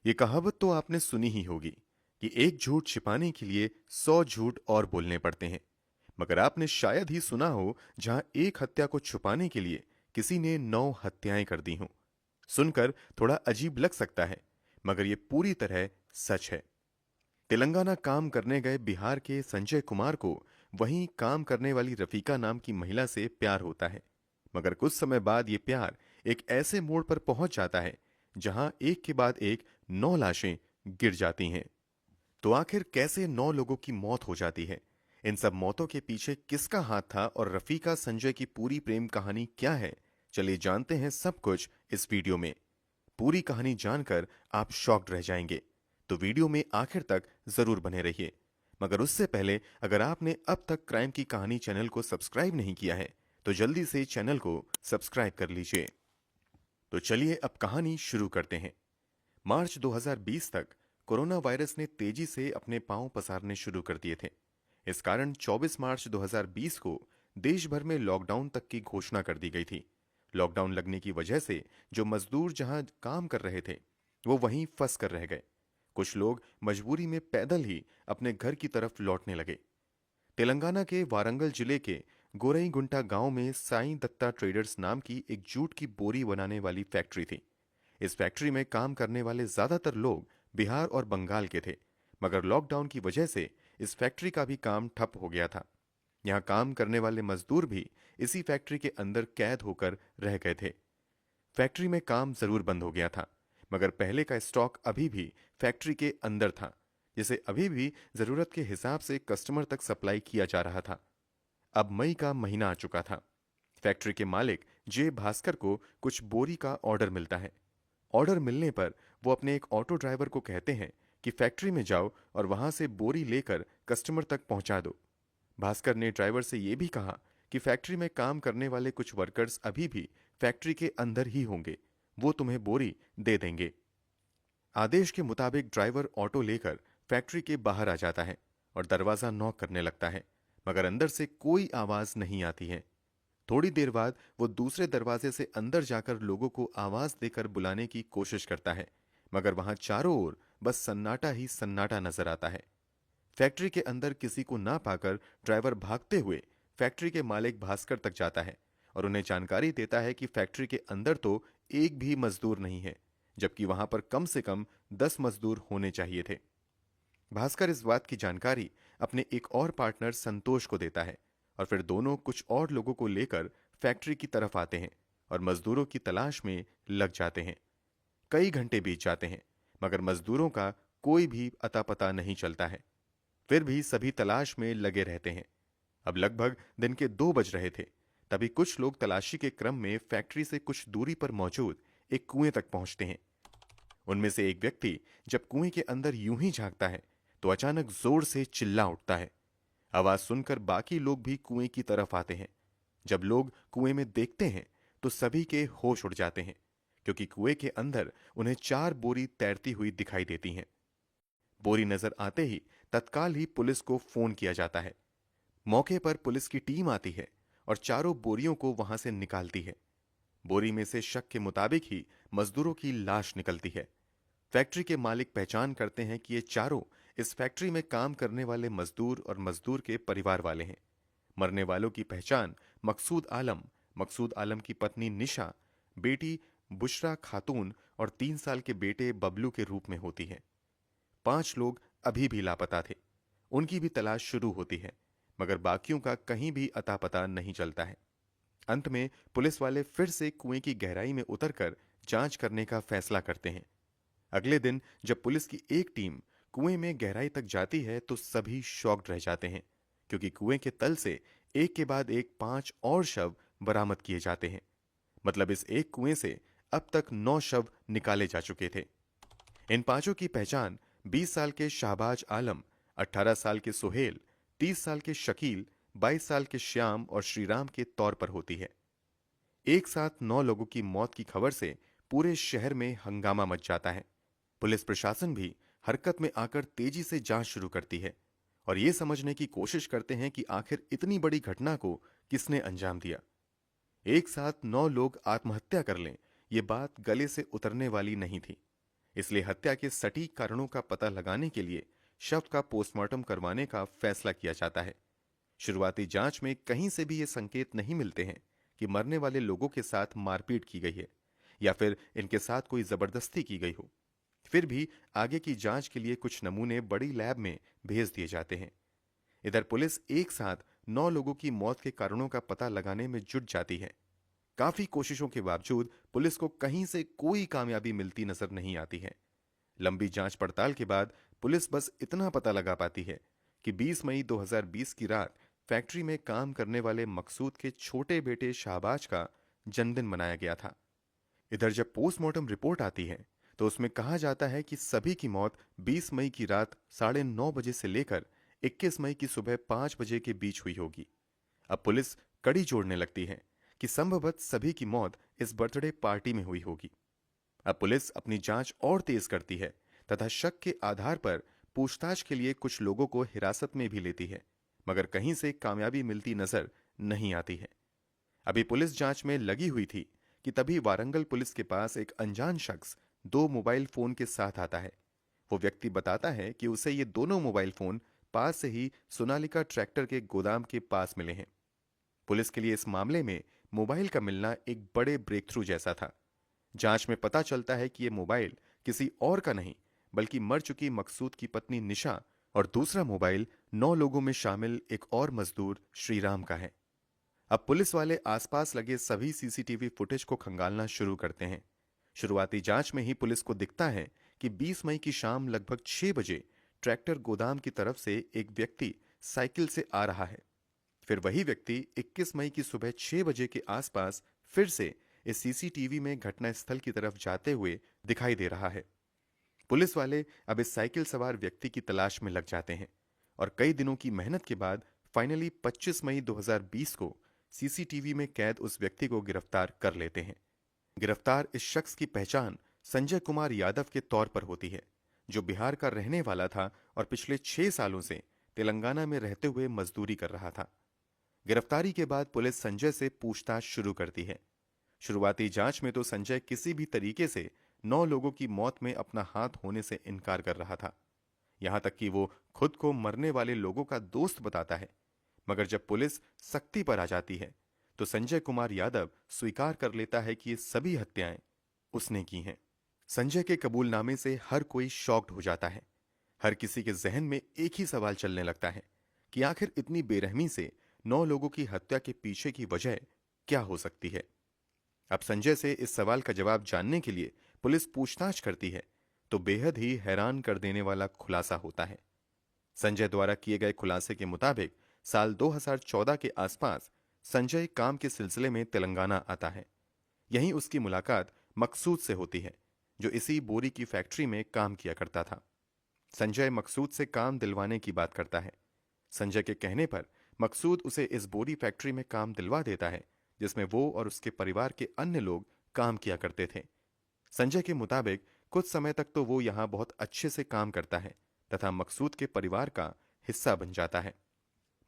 ये कहावत तो आपने सुनी ही होगी कि एक झूठ छिपाने के लिए 100 झूठ और बोलने पड़ते हैं। मगर आपने शायद ही सुना हो जहां एक हत्या को छुपाने के लिए किसी ने 9 हत्याएं कर दी हों। सुनकर थोड़ा अजीब लग सकता है, मगर ये पूरी तरह सच है। तेलंगाना काम करने गए बिहार के संजय कुमार को वहीं काम करने वाली रफीका नाम की महिला से प्यार होता है। मगर कुछ समय बाद ये प्यार एक ऐसे मोड़ पर पहुंच जाता है जहां एक के बाद एक 9 लाशें गिर जाती हैं। तो आखिर कैसे 9 लोगों की मौत हो जाती है? इन सब मौतों के पीछे किसका हाथ था और रफीका संजय की पूरी प्रेम कहानी क्या है? चलिए जानते हैं सब कुछ इस वीडियो में। पूरी कहानी जानकर आप शॉक्ड रह जाएंगे, तो वीडियो में आखिर तक जरूर बने रहिए। मगर उससे पहले अगर आपने अब तक क्राइम की कहानी चैनल को सब्सक्राइब नहीं किया है तो जल्दी से चैनल को सब्सक्राइब कर लीजिए। तो चलिए अब कहानी शुरू करते हैं। मार्च 2020 तक कोरोना वायरस ने तेजी से अपने पांव पसारने शुरू कर दिए थे। इस कारण 24 मार्च 2020 को देश भर में लॉकडाउन तक की घोषणा कर दी गई थी। लॉकडाउन लगने की वजह से जो मजदूर जहां काम कर रहे थे वो वहीं फंस कर रह गए। कुछ लोग मजबूरी में पैदल ही अपने घर की तरफ लौटने लगे। तेलंगाना के वारंगल जिले के गोरईगुंटा गांव में साईं दत्ता ट्रेडर्स नाम की एक जूट की बोरी बनाने वाली फैक्ट्री थी। इस फैक्ट्री में काम करने वाले ज्यादातर लोग बिहार और बंगाल के थे, मगर लॉकडाउन की वजह से इस फैक्ट्री का भी काम ठप हो गया था। यहां काम करने वाले मजदूर भी इसी फैक्ट्री के अंदर कैद होकर रह गए थे। फैक्ट्री में काम जरूर बंद हो गया था, मगर पहले का स्टॉक अभी भी फैक्ट्री के अंदर था, जिसे अभी भी जरूरत के हिसाब से कस्टमर तक सप्लाई किया जा रहा था। अब मई का महीना आ चुका था। फैक्ट्री के मालिक जे भास्कर को कुछ बोरी का ऑर्डर मिलता है। ऑर्डर मिलने पर वो अपने एक ऑटो ड्राइवर को कहते हैं कि फैक्ट्री में जाओ और वहां से बोरी लेकर कस्टमर तक पहुंचा दो। भास्कर ने ड्राइवर से यह भी कहा कि फैक्ट्री में काम करने वाले कुछ वर्कर्स अभी भी फैक्ट्री के अंदर ही होंगे, वो तुम्हें बोरी दे देंगे। आदेश के मुताबिक ड्राइवर ऑटो लेकर फैक्ट्री के बाहर आ जाता है और दरवाजा नॉक करने लगता है, मगर अंदर से कोई आवाज नहीं आती है। थोड़ी देर बाद वो दूसरे दरवाजे से अंदर जाकर लोगों को आवाज देकर बुलाने की कोशिश करता है, मगर वहां चारों ओर बस सन्नाटा ही सन्नाटा नजर आता है। फैक्ट्री के अंदर किसी को ना पाकर ड्राइवर भागते हुए फैक्ट्री के मालिक भास्कर तक जाता है और उन्हें जानकारी देता है कि फैक्ट्री के अंदर तो एक भी मजदूर नहीं है, जबकि वहां पर कम से कम 10 मजदूर होने चाहिए थे। भास्कर इस बात की जानकारी अपने एक और पार्टनर संतोष को देता है और फिर दोनों कुछ और लोगों को लेकर फैक्ट्री की तरफ आते हैं और मजदूरों की तलाश में लग जाते हैं। कई घंटे बीत जाते हैं, मगर मजदूरों का कोई भी अता पता नहीं चलता है। फिर भी सभी तलाश में लगे रहते हैं। अब लगभग दिन के 2 बज रहे थे। तभी कुछ लोग तलाशी के क्रम में फैक्ट्री से कुछ दूरी पर मौजूद एक कुएं तक पहुंचते हैं। उनमें से एक व्यक्ति जब कुएं के अंदर यूं ही झांकता है तो अचानक जोर से चिल्ला उठता है। आवाज सुनकर बाकी लोग भी कुएं की तरफ आते हैं। जब लोग कुएं में देखते हैं तो सभी के होश उड़ जाते हैं, क्योंकि कुएं के अंदर उन्हें 4 बोरी तैरती हुई दिखाई देती हैं। बोरी नजर आते ही तत्काल ही पुलिस को फोन किया जाता है। मौके पर पुलिस की टीम आती है और चारों बोरियों को वहां से निकालती है। बोरी में से शक के मुताबिक ही मजदूरों की लाश निकलती है। फैक्ट्री के मालिक पहचान करते हैं कि ये चारों इस फैक्ट्री में काम करने वाले मजदूर और मजदूर के परिवार वाले हैं। मरने वालों की पहचान मकसूद आलम की पत्नी निशा, बेटी बुशरा खातून और 3 साल के बेटे बबलू के रूप में होती है। 5 लोग अभी भी लापता थे। उनकी भी तलाश शुरू होती है, मगर बाकियों का कहीं भी अता पता नहीं चलता है। अंत में पुलिस वाले फिर से कुएं की गहराई में उतरकर जांच करने का फैसला करते हैं। अगले दिन जब पुलिस की एक टीम कुएं में गहराई तक जाती है तो सभी शॉक्ड रह जाते हैं, क्योंकि कुएं के तल से एक के बाद एक 5 और शव बरामद किए जाते हैं। मतलब इस एक कुएं से अब तक 9 शव निकाले जा चुके थे। इन पांचों की पहचान 20 साल के शाहबाज आलम, 18 साल के सुहेल, 30 साल के शकील, 22 साल के श्याम और श्रीराम के तौर पर होती है। एक साथ 9 लोगों की मौत की खबर से पूरे शहर में हंगामा मच जाता है। पुलिस प्रशासन भी हरकत में आकर तेजी से जांच शुरू करती है और यह समझने की कोशिश करते हैं कि आखिर इतनी बड़ी घटना को किसने अंजाम दिया। एक साथ 9 लोग आत्महत्या कर लें, यह बात गले से उतरने वाली नहीं थी। इसलिए हत्या के सटीक कारणों का पता लगाने के लिए शव का पोस्टमार्टम करवाने का फैसला किया जाता है। शुरुआती जांच में कहीं से भी ये संकेत नहीं मिलते हैं कि मरने वाले लोगों के साथ मारपीट की गई है या फिर इनके साथ कोई जबरदस्ती की गई हो। फिर भी आगे की जांच के लिए कुछ नमूने बड़ी लैब में भेज दिए जाते हैं। इधर पुलिस एक साथ 9 लोगों की मौत के कारणों का पता लगाने में जुट जाती है। काफी कोशिशों के बावजूद पुलिस को कहीं से कोई कामयाबी मिलती नजर नहीं आती है। लंबी जांच पड़ताल के बाद पुलिस बस इतना पता लगा पाती है कि 20 मई 2020 की रात फैक्ट्री में काम करने वाले मकसूद के छोटे बेटे शाहबाज का जन्मदिन मनाया गया था। इधर जब पोस्टमार्टम रिपोर्ट आती है तो उसमें कहा जाता है कि सभी की मौत 20 मई की रात 9:30 बजे से लेकर 21 मई की सुबह 5 बजे के बीच हुई होगी। अब पुलिस कड़ी जोड़ने लगती है कि संभवतः सभी की मौत इस बर्थडे पार्टी में हुई होगी। अब पुलिस अपनी जांच और तेज करती है तथा शक के आधार पर पूछताछ के लिए कुछ लोगों को हिरासत में भी लेती है, मगर कहीं से कामयाबी मिलती नजर नहीं आती है। अभी पुलिस जांच में लगी हुई थी कि तभी वारंगल पुलिस के पास एक अनजान शख्स 2 मोबाइल फोन के साथ आता है। वो व्यक्ति बताता है कि उसे ये दोनों मोबाइल फोन पास से ही सोनालिका ट्रैक्टर के गोदाम के पास मिले हैं। पुलिस के लिए इस मामले में मोबाइल का मिलना एक बड़े ब्रेक थ्रू जैसा था। जांच में पता चलता है कि यह मोबाइल किसी और का नहीं बल्कि मर चुकी मकसूद की पत्नी निशा और दूसरा मोबाइल 9 लोगों में शामिल एक और मजदूर श्रीराम का है। अब पुलिस वाले आसपास लगे सभी सीसीटीवी फुटेज को खंगालना शुरू करते हैं। शुरुआती जांच में ही पुलिस को दिखता है कि 20 मई की शाम लगभग 6 बजे ट्रैक्टर गोदाम की तरफ से एक व्यक्ति साइकिल से आ रहा है। फिर वही व्यक्ति 21 मई की सुबह 6 बजे के आसपास फिर से इस सीसीटीवी में घटनास्थल की तरफ जाते हुए दिखाई दे रहा है। पुलिस वाले अब इस साइकिल सवार व्यक्ति की तलाश में लग जाते हैं और कई दिनों की मेहनत के बाद फाइनली 25 मई 2020 को सीसीटीवी में कैद उस व्यक्ति को गिरफ्तार कर लेते हैं। गिरफ्तार इस शख्स की पहचान संजय कुमार यादव के तौर पर होती है, जो बिहार का रहने वाला था और पिछले 6 सालों से तेलंगाना में रहते हुए मजदूरी कर रहा था। गिरफ्तारी के बाद पुलिस संजय से पूछताछ शुरू करती है। शुरुआती जांच में तो संजय किसी भी तरीके से 9 लोगों की मौत में अपना हाथ होने से इनकार कर रहा था। यहां तक कि वो खुद को मरने वाले लोगों का दोस्त बताता है। मगर जब पुलिस सख्ती पर आ जाती है तो संजय कुमार यादव स्वीकार कर लेता है कि ये सभी हत्याएं उसने की हैं। संजय के कबूलनामे से हर कोई शॉक्ड हो जाता है। हर किसी के जहन में एक ही सवाल चलने लगता है कि आखिर इतनी बेरहमी से 9 लोगों की हत्या के पीछे की वजह क्या हो सकती है। अब संजय से इस सवाल का जवाब जानने के लिए पुलिस पूछताछ करती है तो बेहद ही हैरान कर देने वाला खुलासा होता है। संजय द्वारा किए गए खुलासे के मुताबिक साल 2014 के आसपास संजय काम के सिलसिले में तेलंगाना आता है। यहीं उसकी मुलाकात मकसूद से होती है, जो इसी बोरी की फैक्ट्री में काम किया करता था। संजय मकसूद से काम दिलवाने की बात करता है। संजय के कहने पर मकसूद उसे इस बोरी फैक्ट्री में काम दिलवा देता है, जिसमें वो और उसके परिवार के अन्य लोग काम किया करते थे। संजय के मुताबिक कुछ समय तक तो वो यहां बहुत अच्छे से काम करता है तथा मकसूद के परिवार का हिस्सा बन जाता है।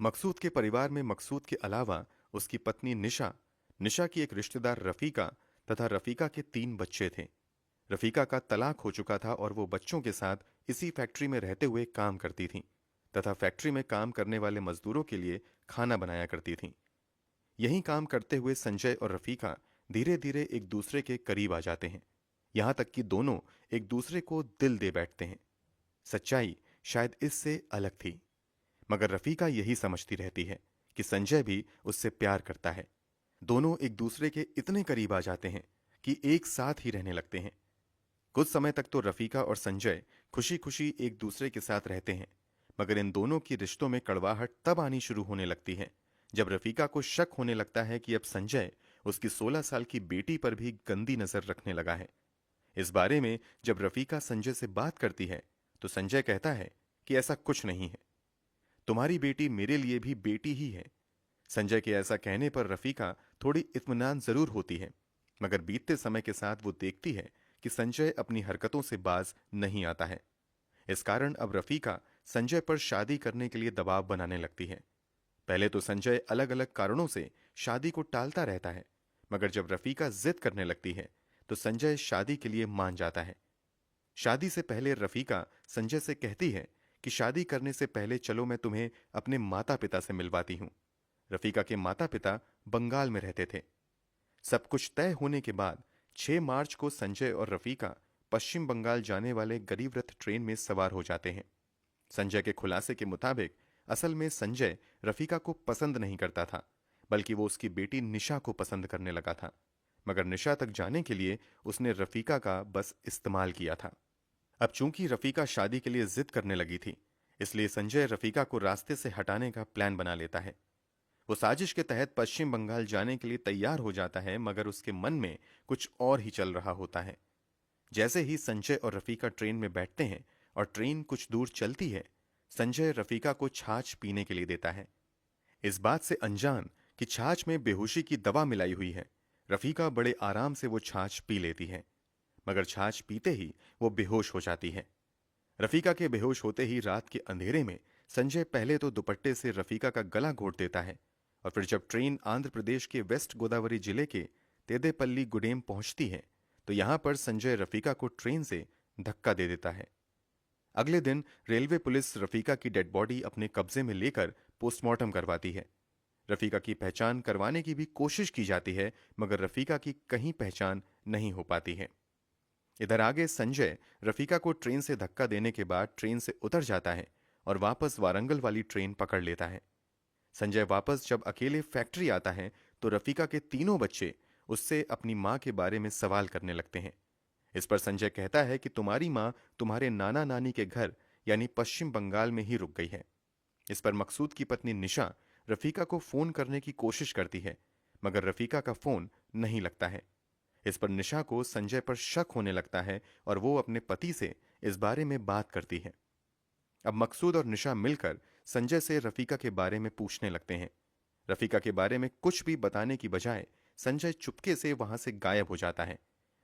मकसूद के परिवार में मकसूद के अलावा उसकी पत्नी निशा, निशा की एक रिश्तेदार रफीका तथा रफीका के 3 बच्चे थे। रफीका का तलाक हो चुका था और वो बच्चों के साथ इसी फैक्ट्री में रहते हुए काम करती थीं तथा फैक्ट्री में काम करने वाले मजदूरों के लिए खाना बनाया करती थीं। यहीं काम करते हुए संजय और रफीका धीरे धीरे एक दूसरे के करीब आ जाते हैं, यहां तक कि दोनों एक दूसरे को दिल दे बैठते हैं। सच्चाई शायद इससे अलग थी, मगर रफीका यही समझती रहती है कि संजय भी उससे प्यार करता है। दोनों एक दूसरे के इतने करीब आ जाते हैं कि एक साथ ही रहने लगते हैं। कुछ समय तक तो रफीका और संजय खुशी खुशी एक दूसरे के साथ रहते हैं, मगर इन दोनों की रिश्तों में कड़वाहट तब आनी शुरू होने लगती है जब रफीका को शक होने लगता है कि अब संजय उसकी 16 साल की बेटी पर भी गंदी नजर रखने लगा है। इस बारे में जब रफीका संजय से बात करती है तो संजय कहता है कि ऐसा कुछ नहीं है, तुम्हारी बेटी मेरे लिए भी बेटी ही है। संजय के ऐसा कहने पर रफीका थोड़ी इत्मीनान जरूर होती है, मगर बीतते समय के साथ वो देखती है कि संजय अपनी हरकतों से बाज नहीं आता है। इस कारण अब रफीका संजय पर शादी करने के लिए दबाव बनाने लगती है। पहले तो संजय अलग अलग कारणों से शादी को टालता रहता है, मगर जब रफीका जिद करने लगती है तो संजय शादी के लिए मान जाता है। शादी से पहले रफीका संजय से कहती है कि शादी करने से पहले चलो मैं तुम्हें अपने माता पिता से मिलवाती हूं। रफीका के माता पिता बंगाल में रहते थे। सब कुछ तय होने के बाद 6 मार्च को संजय और रफीका पश्चिम बंगाल जाने वाले गरीब रथ ट्रेन में सवार हो जाते हैं। संजय के खुलासे के मुताबिक असल में संजय रफीका को पसंद नहीं करता था, बल्कि वो उसकी बेटी निशा को पसंद करने लगा था। मगर निशा तक जाने के लिए उसने रफीका का बस इस्तेमाल किया था। अब चूंकि रफीका शादी के लिए जिद करने लगी थी, इसलिए संजय रफीका को रास्ते से हटाने का प्लान बना लेता है। वो साजिश के तहत पश्चिम बंगाल जाने के लिए तैयार हो जाता है, मगर उसके मन में कुछ और ही चल रहा होता है। जैसे ही संजय और रफीका ट्रेन में बैठते हैं और ट्रेन कुछ दूर चलती है, संजय रफीका को छाछ पीने के लिए देता है। इस बात से अनजान कि छाछ में बेहोशी की दवा मिलाई हुई है, रफीका बड़े आराम से वो छाछ पी लेती है। मगर छाछ पीते ही वो बेहोश हो जाती है। रफीका के बेहोश होते ही रात के अंधेरे में संजय पहले तो दुपट्टे से रफीका का गला घोट देता है, और फिर जब ट्रेन आंध्र प्रदेश के वेस्ट गोदावरी जिले के तेदेपल्ली गुडेम पहुंचती है, तो यहां पर संजय रफीका को ट्रेन से धक्का दे देता है। अगले दिन रेलवे पुलिस रफीका की डेड बॉडी अपने कब्जे में लेकर पोस्टमार्टम करवाती है। रफीका की पहचान करवाने की भी कोशिश की जाती है, मगर रफीका की कहीं पहचान नहीं हो पाती है। इधर आगे संजय रफीका को ट्रेन से धक्का देने के बाद ट्रेन से उतर जाता है और वापस वारंगल वाली ट्रेन पकड़ लेता है। संजय वापस जब अकेले फैक्ट्री आता है, तो रफीका के तीनों बच्चे उससे अपनी मां के बारे में सवाल करने लगते हैं। इस पर संजय कहता है कि तुम्हारी मां तुम्हारे नाना नानी के घर यानी पश्चिम बंगाल में ही रुक गई है। इस पर मकसूद की पत्नी निशा रफीका को फोन करने की कोशिश करती है, मगर रफीका का फोन नहीं लगता है। इस पर निशा को संजय पर शक होने लगता है और वो अपने पति से इस बारे में बात करती है। अब मकसूद और निशा मिलकर संजय से रफीका के बारे में पूछने लगते हैं। रफीका के बारे में कुछ भी बताने की बजाय संजय चुपके से वहां से गायब हो जाता है।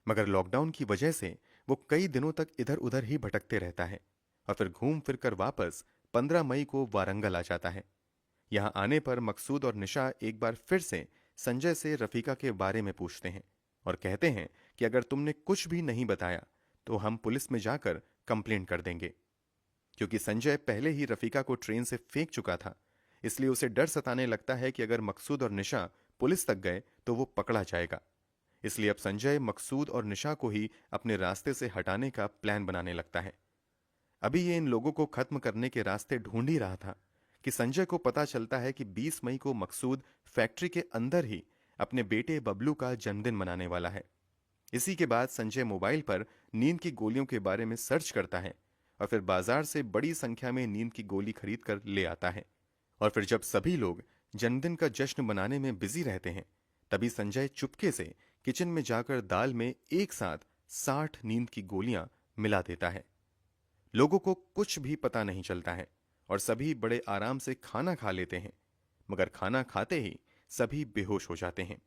मगर लॉकडाउन की वजह से वो कई दिनों तक इधर उधर ही भटकते रहता है और फिर घूम फिर कर वापस 15 मई को वारंगल आ जाता है। यहां आने पर मकसूद और निशा एक बार फिर से संजय से रफीका के बारे में पूछते हैं और कहते हैं कि अगर तुमने कुछ भी नहीं बताया तो हम पुलिस में जाकर कंप्लेंट कर देंगे। क्योंकि संजय पहले ही रफीका को ट्रेन से फेंक चुका था, इसलिए उसे डर सताने लगता है कि अगर मकसूद और निशा पुलिस तक गए तो वो पकड़ा जाएगा। इसलिए अब संजय मकसूद और निशा को ही अपने रास्ते से हटाने का प्लान बनाने लगता है। अभी ये इन लोगों को खत्म करने के रास्ते ढूंढ ही रहा था कि संजय को पता चलता है कि 20 मई को मकसूद फैक्ट्री के अंदर ही अपने बेटे बबलू का जन्मदिन मनाने वाला है। इसी के बाद संजय मोबाइल पर नींद की गोलियों के बारे में सर्च करता है और फिर बाजार से बड़ी संख्या में नींद की गोली खरीद कर ले आता है। और फिर जब सभी लोग जन्मदिन का जश्न मनाने में बिजी रहते हैं, तभी संजय चुपके से किचन में जाकर दाल में एक साथ 60 नींद की गोलियां मिला देता है। लोगों को कुछ भी पता नहीं चलता है और सभी बड़े आराम से खाना खा लेते हैं, मगर खाना खाते ही सभी बेहोश हो जाते हैं।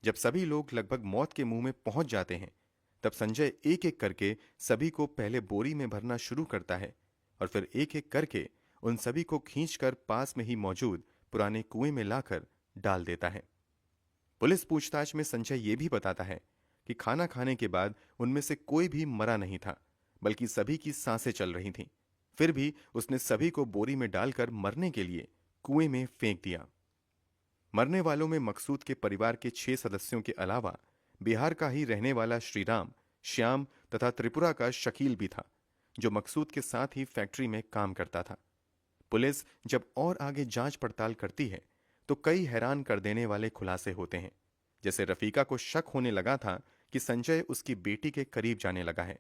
जब सभी लोग लगभग मौत के मुंह में पहुंच जाते हैं, तब संजय एक एक करके सभी को पहले बोरी में भरना शुरू करता है और फिर एक एक करके उन सभी को खींचकर पास में ही मौजूद पुराने कुएं में लाकर डाल देता है। पुलिस पूछताछ में संजय ये भी बताता है कि खाना खाने के बाद उनमें से कोई भी मरा नहीं था, बल्कि सभी की सांसें चल रही थीं। फिर भी उसने सभी को बोरी में डालकर मरने के लिए कुएं में फेंक दिया। मरने वालों में मकसूद के परिवार के 6 सदस्यों के अलावा बिहार का ही रहने वाला श्रीराम, श्याम तथा त्रिपुरा का शकील भी था, जो मकसूद के साथ ही फैक्ट्री में काम करता था। पुलिस जब और आगे जांच पड़ताल करती है, तो कई हैरान कर देने वाले खुलासे होते हैं। जैसे रफीका को शक होने लगा था कि संजय उसकी बेटी के करीब जाने लगा है।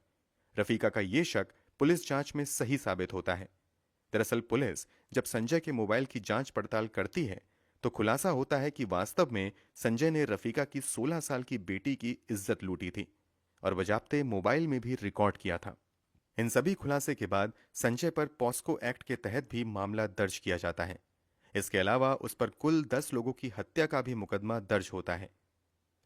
रफीका का यह शक पुलिस जांच में सही साबित होता है। दरअसल पुलिस जब संजय के मोबाइल की जांच पड़ताल करती है, तो खुलासा होता है कि वास्तव में संजय ने रफीका की 16 साल की बेटी की इज्जत लूटी थी और बजाते मोबाइल में भी रिकॉर्ड किया था। इन सभी खुलासे के बाद संजय पर पॉस्को एक्ट के तहत भी मामला दर्ज किया जाता है। इसके अलावा उस पर कुल 10 लोगों की हत्या का भी मुकदमा दर्ज होता है।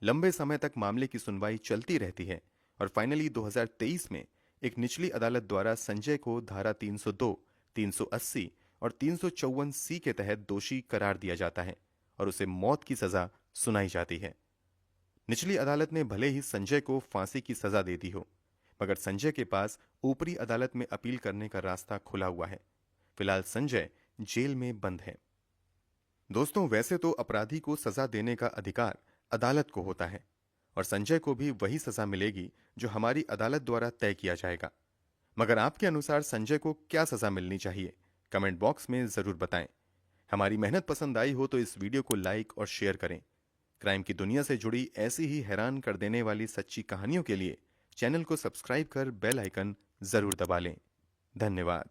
लंबे समय तक मामले की सुनवाई चलती रहती है और फाइनली 2023 में एक निचली अदालत द्वारा संजय को धारा 302, 380 और 354 सी के तहत दोषी करार दिया जाता है और उसे मौत की सजा सुनाई जाती है। निचली अदालत ने भले ही संजय को फांसी की सजा दे दी हो, मगर संजय के पास ऊपरी अदालत में अपील करने का रास्ता खुला हुआ है। फिलहाल संजय जेल में बंद है। दोस्तों, वैसे तो अपराधी को सजा देने का अधिकार अदालत को होता है और संजय को भी वही सजा मिलेगी जो हमारी अदालत द्वारा तय किया जाएगा। मगर आपके अनुसार संजय को क्या सजा मिलनी चाहिए? कमेंट बॉक्स में जरूर बताएं। हमारी मेहनत पसंद आई हो तो इस वीडियो को लाइक और शेयर करें। क्राइम की दुनिया से जुड़ी ऐसी ही हैरान कर देने वाली सच्ची कहानियों के लिए चैनल को सब्सक्राइब कर बेल आइकन जरूर दबा लें। धन्यवाद।